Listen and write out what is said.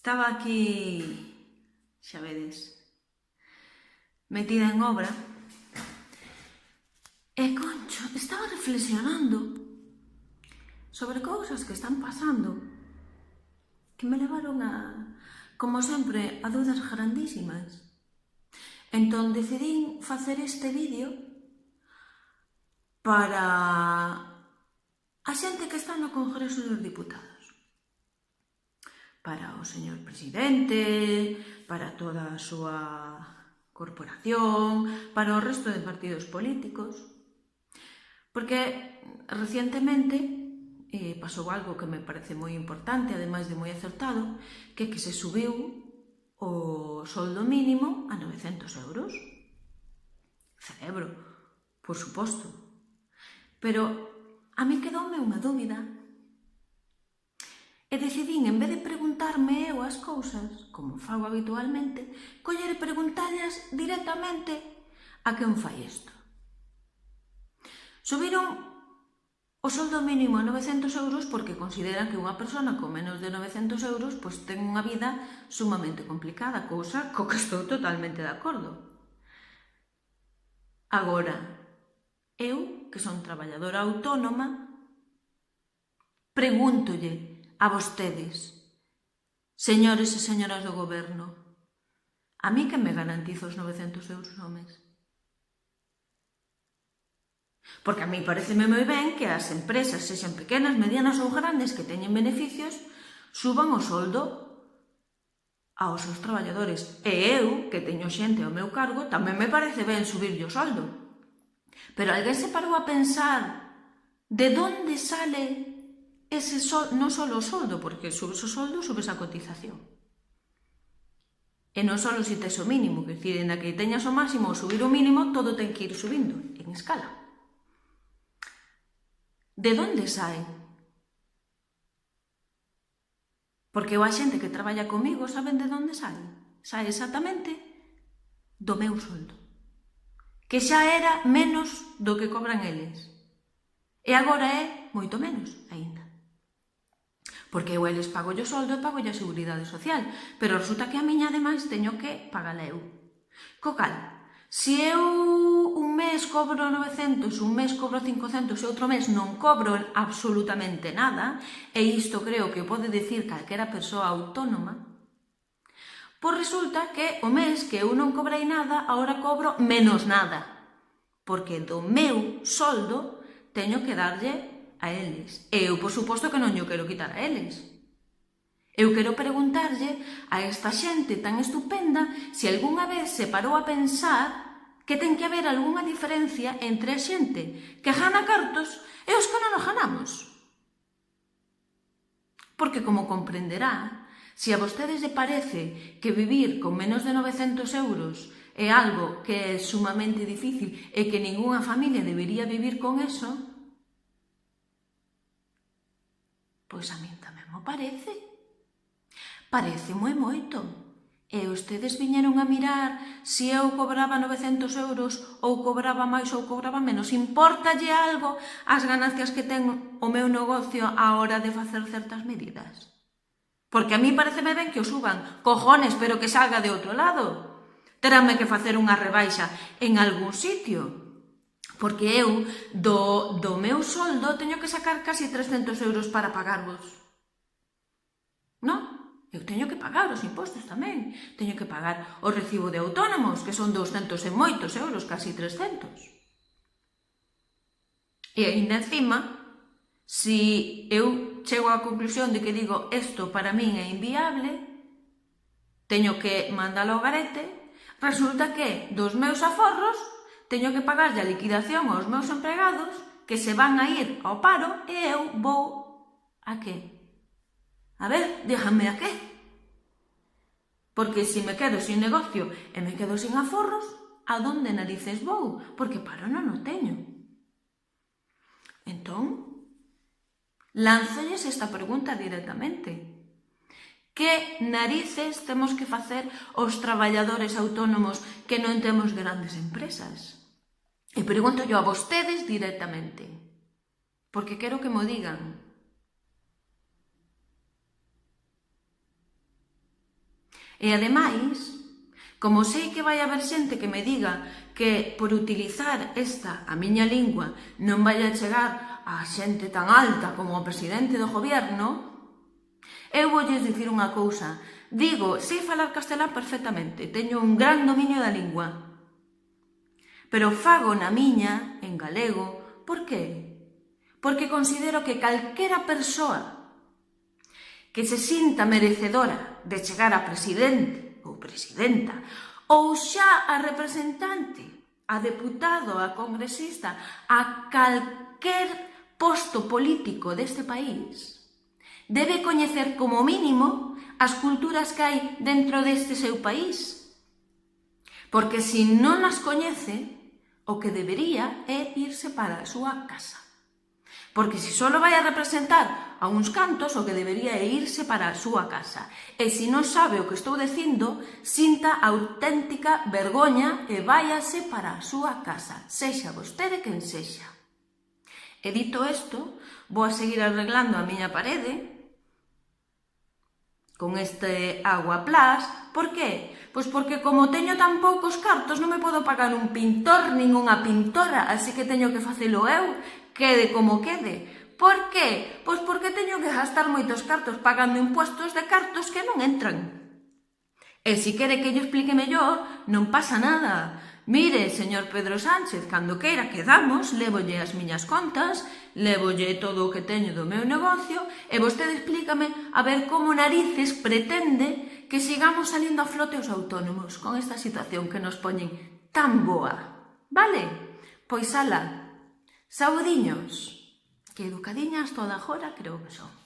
Estaba aquí, xa vedes, metida en obra e, concho, estaba reflexionando sobre cousas que están pasando que me levaron como sempre, a dudas grandísimas. Entón decidín facer este vídeo para a xente que está no Congreso dos Diputados, para o señor presidente, para toda a súa corporación, para o resto de partidos políticos, porque recientemente pasou algo que me parece moi importante, ademais de moi acertado, que se subiu o soldo mínimo a 900 euros. Celebro, por suposto. Pero a mí quedoume unha dúbida. E decidín, en vez de preguntarme eu as cousas, como fago habitualmente, coller e preguntallas directamente a quen fai isto. Subiron o soldo mínimo a 900 euros porque consideran que unha persona con menos de 900 euros pois ten unha vida sumamente complicada, cousa co que estou totalmente de acordo. Agora, eu, que son traballadora autónoma, pregúntolle a vostedes, señores e señoras do goberno, a mí que me garantiza os 900 euros ao mes? Porque a mí pareceme moi ben que as empresas, sexan pequenas, medianas ou grandes, que teñen beneficios, suban o soldo aos seus traballadores. E eu, que teño xente ao meu cargo, tamén me parece ben subirlle o soldo. Pero alguén se parou a pensar de onde sale ese soldo, non só o soldo, porque subes o soldo, subes a cotización. E non só se tes o mínimo, que dicir, en a que teñas o máximo ou subir o mínimo, todo ten que ir subindo, en escala. De onde sae? Porque a xente que traballa comigo saben de onde sae. Sae exactamente do meu soldo, que xa era menos do que cobran eles. E agora é moito menos aínda. Porque eu eles pago o soldo e pago a Seguridade Social, pero resulta que a miña, ademais, teño que pagala eu. Co cal, se eu un mes cobro 900, un mes cobro 500 e outro mes non cobro absolutamente nada, e isto creo que pode dicir calquera persoa autónoma, pois resulta que o mes que eu non cobrei nada, agora cobro menos nada, porque do meu soldo teño que darlle a eles. E eu, por suposto, que non yo quero quitar a eles. Eu quero preguntarlle a esta xente tan estupenda se algunha vez se parou a pensar que ten que haber algunha diferencia entre a xente que gana cartos e os que non os ganamos. Porque, como comprenderá, se a vostedes lle parece que vivir con menos de 900 euros é algo que é sumamente difícil e que ningunha familia debería vivir con eso, pois a min tamén me parece. Parece moi moito. E vostedes viñeron a mirar se eu cobraba 900 euros ou cobraba máis ou cobraba menos. Impórtalle algo as ganancias que ten o meu negocio á hora de facer certas medidas? Porque a mí pareceme ben que o suban. Cojones, pero que salga de outro lado. Teránme que facer unha rebaixa en algún sitio. Porque eu, do meu soldo, teño que sacar casi 300 euros para pagarvos. Non? Eu teño que pagar os impostos tamén. Teño que pagar o recibo de autónomos, que son 200 e moitos euros, casi 300. E ainda encima, se eu chego á conclusión de que digo isto para min é inviable, teño que mandalo ao garete, resulta que dos meus aforros teño que pagarlle a liquidación aos meus empregados que se van a ir ao paro e eu vou a que? A ver, díganme a qué. Porque se me quedo sin negocio e me quedo sin aforros, a donde narices vou? Porque paro non o teño. Entón, lánzolles esta pregunta directamente. Que narices temos que facer os traballadores autónomos que non temos grandes empresas? E pregunto yo a vostedes directamente, porque quero que mo digan. E ademais, como sei que vai haber xente que me diga que por utilizar esta, a miña lingua, non vai a chegar a xente tan alta como o presidente do goberno, eu voulles dicir unha cousa. Digo, sei falar castelán perfectamente, teño un gran dominio da lingua, pero fago na miña, en galego. Por qué? Porque considero que calquera persoa que se sinta merecedora de chegar a presidente ou presidenta, ou xa a representante, a deputado, a congresista, a calquer posto político deste país, debe coñecer como mínimo as culturas que hai dentro deste seu país. Porque se non as coñece, o que debería é irse para a súa casa. Porque se só vai a representar a uns cantos, o que debería é irse para a súa casa. E se non sabe o que estou dicindo, sinta auténtica vergoña e váyase para a súa casa, sexa vostede quen sexa. E dito isto, vou a seguir arreglando a miña parede con este Agua Plus. Por qué? Pois porque como teño tan poucos cartos non me podo pagar un pintor nin unha pintora, así que teño que facelo eu, quede como quede. Por qué? Pois porque teño que gastar moitos cartos pagando impuestos de cartos que non entran. E se quere que yo explique mellor, non pasa nada. Mire, señor Pedro Sánchez, cando queira quedamos, lévolle as miñas contas, lévolle todo o que teño do meu negocio e vostede explícame a ver como narices pretende que sigamos salindo a flote os autónomos con esta situación que nos poñen tan boa. Vale? Pois ala, saudiños, que educadiñas toda agora creo que son.